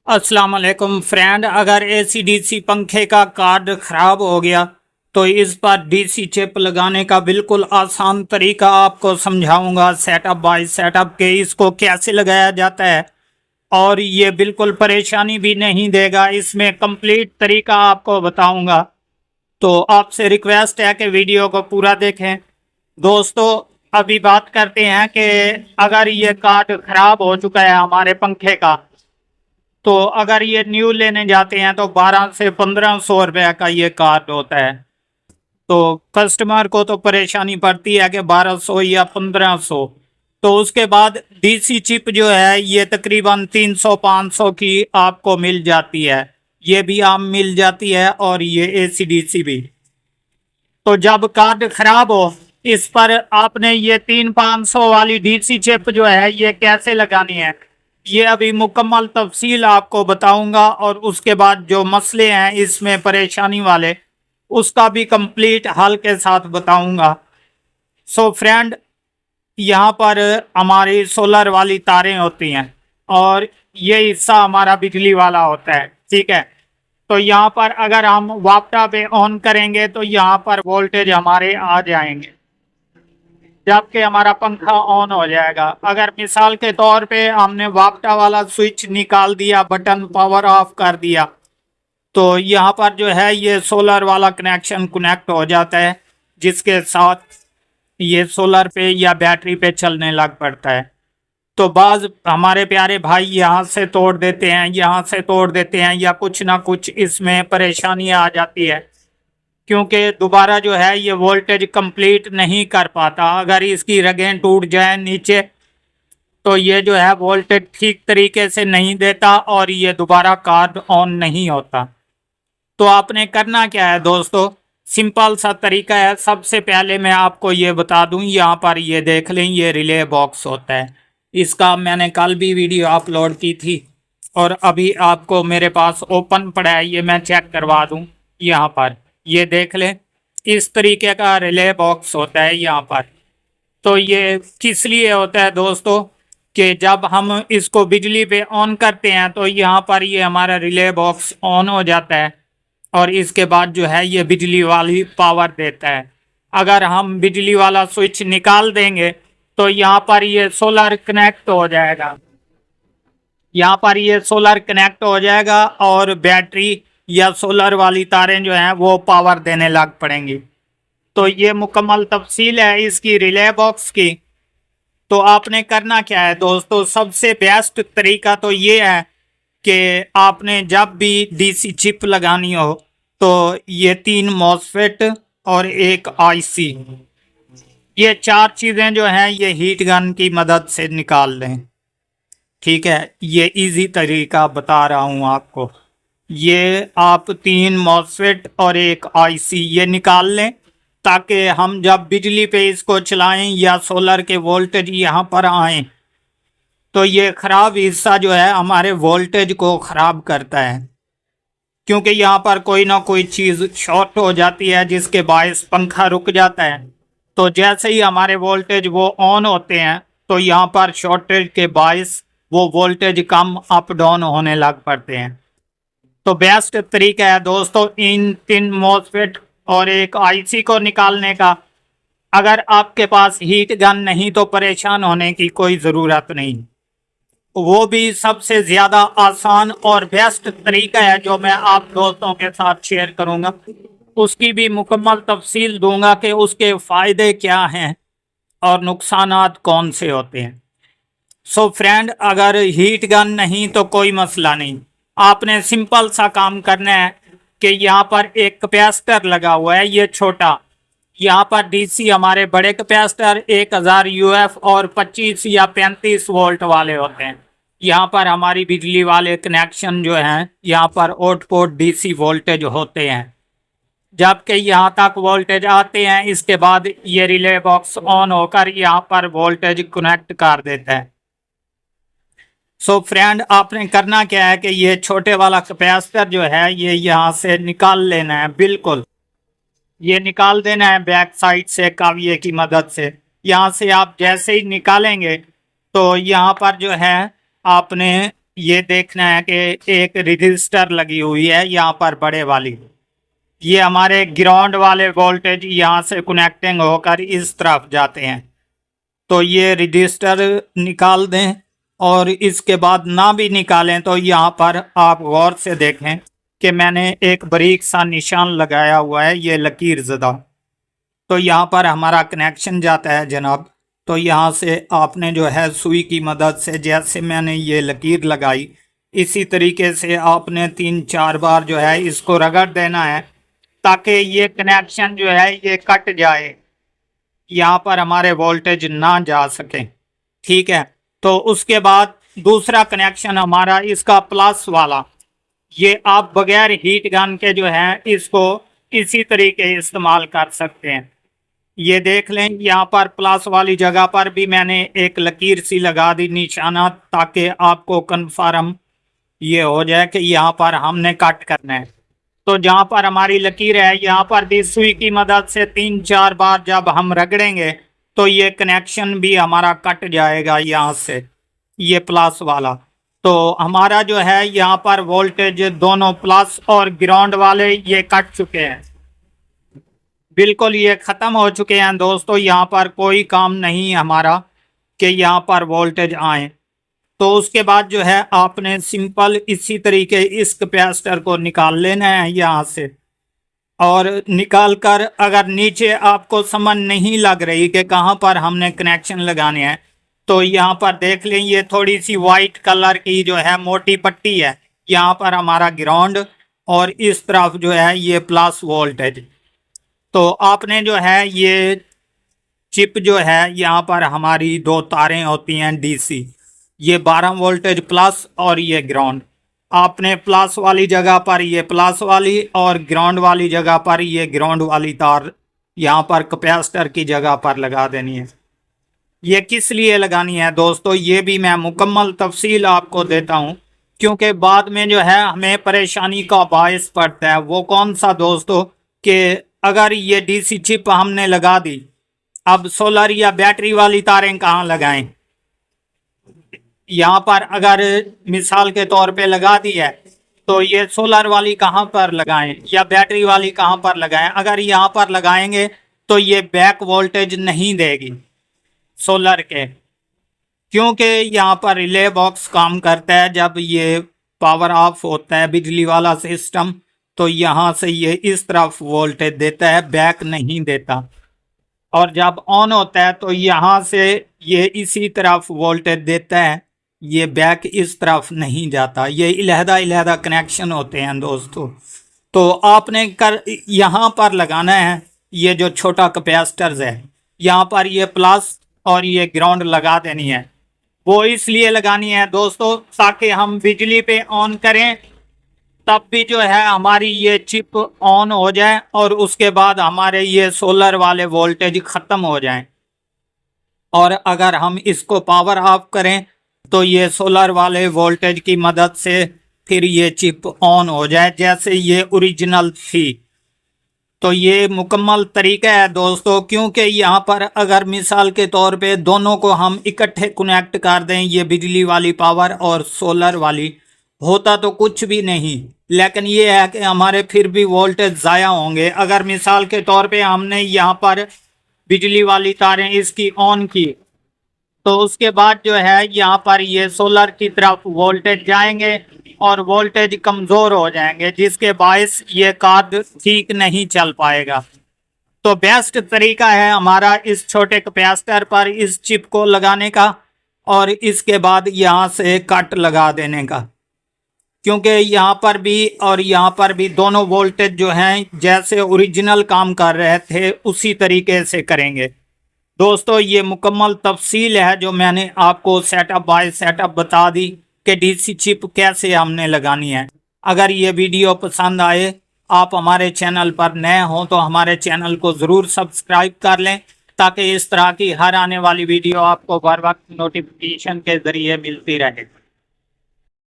अस्सलाम वालेकुम फ्रेंड। अगर एसी-डीसी पंखे का कार्ड ख़राब हो गया तो इस पर डीसी चिप लगाने का बिल्कुल आसान तरीका आपको समझाऊंगा। सेटअप बाय सेटअप के इसको कैसे लगाया जाता है और ये बिल्कुल परेशानी भी नहीं देगा। इसमें कंप्लीट तरीका आपको बताऊंगा। तो आपसे रिक्वेस्ट है कि वीडियो को पूरा देखें। दोस्तों, अभी बात करते हैं कि अगर ये कार्ड ख़राब हो चुका है हमारे पंखे का, तो अगर ये न्यू लेने जाते हैं तो 12 से 1500 रुपये का ये कार्ड होता है। तो कस्टमर को तो परेशानी पड़ती है कि 1200 या 1500। तो उसके बाद डीसी चिप जो है ये तकरीबन 300-500 की आपको मिल जाती है। ये भी आम मिल जाती है और ये एसी-डीसी भी। तो जब कार्ड खराब हो, इस पर आपने ये 3-500 वाली डीसी चिप जो है ये कैसे लगानी है, ये अभी मुकम्मल तफसील आपको बताऊंगा। और उसके बाद जो मसले हैं इसमें परेशानी वाले, उसका भी कंप्लीट हल के साथ बताऊंगा। सो फ्रेंड, यहाँ पर हमारी सोलर वाली तारें होती हैं और ये हिस्सा हमारा बिजली वाला होता है, ठीक है। तो यहाँ पर अगर हम वापटा पे ऑन करेंगे तो यहाँ पर वोल्टेज हमारे आ जाएंगे, जबकि हमारा पंखा ऑन हो जाएगा। अगर मिसाल के तौर पे हमने वापटा वाला स्विच निकाल दिया, बटन पावर ऑफ कर दिया, तो यहाँ पर जो है ये सोलर वाला कनेक्शन कनेक्ट हो जाता है, जिसके साथ ये सोलर पे या बैटरी पे चलने लग पड़ता है। तो बाज हमारे प्यारे भाई यहाँ से तोड़ देते हैं, यहाँ से तोड़ देते हैं, या कुछ ना कुछ इसमें परेशानी आ जाती है, क्योंकि दोबारा जो है ये वोल्टेज कंप्लीट नहीं कर पाता। अगर इसकी रगें टूट जाएं नीचे तो ये जो है वोल्टेज ठीक तरीके से नहीं देता और ये दोबारा कार्ड ऑन नहीं होता। तो आपने करना क्या है दोस्तों, सिंपल सा तरीका है। सबसे पहले मैं आपको ये बता दूं, यहाँ पर ये देख लें, ये रिले बॉक्स होता है। इसका मैंने कल भी वीडियो अपलोड की थी और अभी आपको मेरे पास ओपन पड़ा है, ये मैं चेक करवा दूं। यहाँ पर ये देख लें, इस तरीके का रिले बॉक्स होता है यहाँ पर। तो ये किस लिए होता है दोस्तों, कि जब हम इसको बिजली पे ऑन करते हैं तो यहाँ पर ये हमारा रिले बॉक्स ऑन हो जाता है और इसके बाद जो है ये बिजली वाली पावर देता है। अगर हम बिजली वाला स्विच निकाल देंगे तो यहाँ पर ये सोलर कनेक्ट हो जाएगा, यहाँ पर ये सोलर कनेक्ट हो जाएगा और बैटरी या सोलर वाली तारें जो हैं वो पावर देने लग पड़ेंगी। तो ये मुकम्मल तफसील है इसकी रिले बॉक्स की। तो आपने करना क्या है दोस्तों, सबसे बेस्ट तरीका तो ये है कि आपने जब भी डीसी चिप लगानी हो तो ये 3 मॉसफेट और एक आईसी, ये 4 चीज़ें जो हैं ये हीट गन की मदद से निकाल लें, ठीक है। ये इजी तरीका बता रहा हूँ आपको। ये आप 3 मॉसफेट और एक आईसी ये निकाल लें, ताकि हम जब बिजली पे इसको चलाएं या सोलर के वोल्टेज यहाँ पर आएँ तो ये ख़राब हिस्सा जो है हमारे वोल्टेज को ख़राब करता है, क्योंकि यहाँ पर कोई ना कोई चीज़ शॉर्ट हो जाती है जिसके बायस पंखा रुक जाता है। तो जैसे ही हमारे वोल्टेज वो ऑन होते हैं तो यहाँ पर शॉर्टेज के बायस वो वोल्टेज कम अप डाउन होने लग पड़ते हैं। तो बेस्ट तरीका है दोस्तों इन 3 मॉसफेट और एक आईसी को निकालने का। अगर आपके पास हीट गन नहीं तो परेशान होने की कोई ज़रूरत नहीं। वो भी सबसे ज़्यादा आसान और बेस्ट तरीका है जो मैं आप दोस्तों के साथ शेयर करूंगा। उसकी भी मुकम्मल तफसील दूंगा कि उसके फ़ायदे क्या हैं और नुकसानात कौन से होते हैं। सो फ्रेंड, अगर हीट गन नहीं तो कोई मसला नहीं। आपने सिंपल सा काम करना है कि यहाँ पर एक कैपेसिटर लगा हुआ है, ये छोटा। यहाँ पर डीसी हमारे बड़े कैपेसिटर 1000 यूएफ और 25 या 35 वोल्ट वाले होते हैं। यहाँ पर हमारी बिजली वाले कनेक्शन जो हैं यहाँ पर आउटपुट डीसी वोल्टेज होते हैं। जबकि यहाँ तक वोल्टेज आते हैं, इसके बाद ये रिले बॉक्स ऑन होकर यहाँ पर वोल्टेज कनेक्ट कर देता है। सो फ्रेंड, आपने करना क्या है कि ये छोटे वाला कैपेसिटर जो है ये यहाँ से निकाल लेना है, बिल्कुल ये निकाल देना है बैक साइड से काविये की मदद से। यहाँ से आप जैसे ही निकालेंगे तो यहाँ पर जो है आपने ये देखना है कि एक रजिस्टर लगी हुई है यहाँ पर बड़े वाली, ये हमारे ग्राउंड वाले वोल्टेज यहाँ से कनेक्टिंग होकर इस तरफ जाते हैं। तो ये रजिस्टर निकाल दें, और इसके बाद ना भी निकालें तो यहाँ पर आप गौर से देखें कि मैंने एक बारीक सा निशान लगाया हुआ है, ये लकीर ज़दा। तो यहाँ पर हमारा कनेक्शन जाता है जनाब। तो यहाँ से आपने जो है सुई की मदद से, जैसे मैंने ये लकीर लगाई, इसी तरीके से आपने 3-4 बार जो है इसको रगड़ देना है ताकि ये कनेक्शन जो है ये कट जाए, यहाँ पर हमारे वोल्टेज ना जा सके। ठीक है। तो उसके बाद दूसरा कनेक्शन हमारा इसका प्लस वाला, ये आप बगैर हीट गन के जो है इसको इसी तरीके इस्तेमाल कर सकते हैं। ये देख लें, यहाँ पर प्लस वाली जगह पर भी मैंने एक लकीर सी लगा दी निशाना, ताकि आपको कन्फर्म ये हो जाए कि यहाँ पर हमने कट करना है। तो जहाँ पर हमारी लकीर है यहाँ पर भी सुई की मदद से 3-4 बार जब हम रगड़ेंगे तो ये कनेक्शन भी हमारा कट जाएगा यहाँ से, ये प्लस वाला। तो हमारा जो है यहाँ पर वोल्टेज दोनों प्लस और ग्राउंड वाले ये कट चुके हैं, बिल्कुल ये ख़त्म हो चुके हैं दोस्तों। यहाँ पर कोई काम नहीं हमारा कि यहाँ पर वोल्टेज आए। तो उसके बाद जो है आपने सिंपल इसी तरीके इस कैपेसिटर को निकाल लेना है यहाँ से, और निकाल कर अगर नीचे आपको समझ नहीं लग रही कि कहाँ पर हमने कनेक्शन लगाने हैं, तो यहाँ पर देख लें, ये थोड़ी सी वाइट कलर की जो है मोटी पट्टी है, यहाँ पर हमारा ग्राउंड और इस तरफ जो है ये प्लस वोल्टेज। तो आपने जो है ये चिप जो है यहाँ पर हमारी 2 तारें होती हैं डीसी, ये 12 वोल्टेज प्लस और ये ग्राउंड। आपने प्लस वाली जगह पर ये प्लस वाली और ग्राउंड वाली जगह पर ये ग्राउंड वाली तार यहाँ पर कैपेसिटर की जगह पर लगा देनी है। ये किस लिए लगानी है दोस्तों, ये भी मैं मुकम्मल तफसील आपको देता हूँ, क्योंकि बाद में जो है हमें परेशानी का बायस पड़ता है। वो कौन सा दोस्तों, कि अगर ये डीसी चिप हमने लगा दी, अब सोलर या बैटरी वाली तारें कहाँ लगाएं। यहाँ पर अगर मिसाल के तौर पे लगा दी है तो ये सोलर वाली कहाँ पर लगाएं या बैटरी वाली कहाँ पर लगाएं। अगर यहाँ पर लगाएंगे तो ये बैक वोल्टेज नहीं देगी सोलर के, क्योंकि यहाँ पर रिले बॉक्स काम करता है। जब ये पावर ऑफ होता है बिजली वाला सिस्टम, तो यहाँ से ये इस तरफ वोल्टेज देता है, बैक नहीं देता। और जब ऑन होता है तो यहाँ से ये इसी तरफ वोल्टेज देता है, ये बैक इस तरफ नहीं जाता। ये इलहदा कनेक्शन होते हैं दोस्तों। तो आपने कर यहाँ पर लगाना है, ये जो छोटा कैपेसिटर है यहाँ पर ये प्लस और ये ग्राउंड लगा देनी है। वो इसलिए लगानी है दोस्तों ताकि हम बिजली पे ऑन करें तब भी जो है हमारी ये चिप ऑन हो जाए, और उसके बाद हमारे ये सोलर वाले वोल्टेज ख़त्म हो जाएं। और अगर हम इसको पावर ऑफ करें तो ये सोलर वाले वोल्टेज की मदद से फिर ये चिप ऑन हो जाए जैसे ये ओरिजिनल थी। तो ये मुकम्मल तरीका है दोस्तों, क्योंकि यहाँ पर अगर मिसाल के तौर पे दोनों को हम इकट्ठे कनेक्ट कर दें, ये बिजली वाली पावर और सोलर वाली, होता तो कुछ भी नहीं, लेकिन ये है कि हमारे फिर भी वोल्टेज ज़ाया होंगे। अगर मिसाल के तौर पे हमने यहाँ पर बिजली वाली तारें इसकी ऑन की, तो उसके बाद जो है यहाँ पर ये सोलर की तरफ वोल्टेज जाएंगे और वोल्टेज कमज़ोर हो जाएंगे, जिसके बायस ये कार्ड ठीक नहीं चल पाएगा। तो बेस्ट तरीका है हमारा इस छोटे कैपेसिटर पर इस चिप को लगाने का, और इसके बाद यहाँ से कट लगा देने का, क्योंकि यहाँ पर भी और यहाँ पर भी दोनों वोल्टेज जो हैं जैसे ओरिजिनल काम कर रहे थे उसी तरीके से करेंगे। दोस्तों ये मुकम्मल तफसील है जो मैंने आपको सेटअप बाय सेटअप बता दी कि डीसी चिप कैसे हमने लगानी है। अगर ये वीडियो पसंद आए, आप हमारे चैनल पर नए हों तो हमारे चैनल को ज़रूर सब्सक्राइब कर लें, ताकि इस तरह की हर आने वाली वीडियो आपको हर वक्त नोटिफिकेशन के ज़रिए मिलती रहे।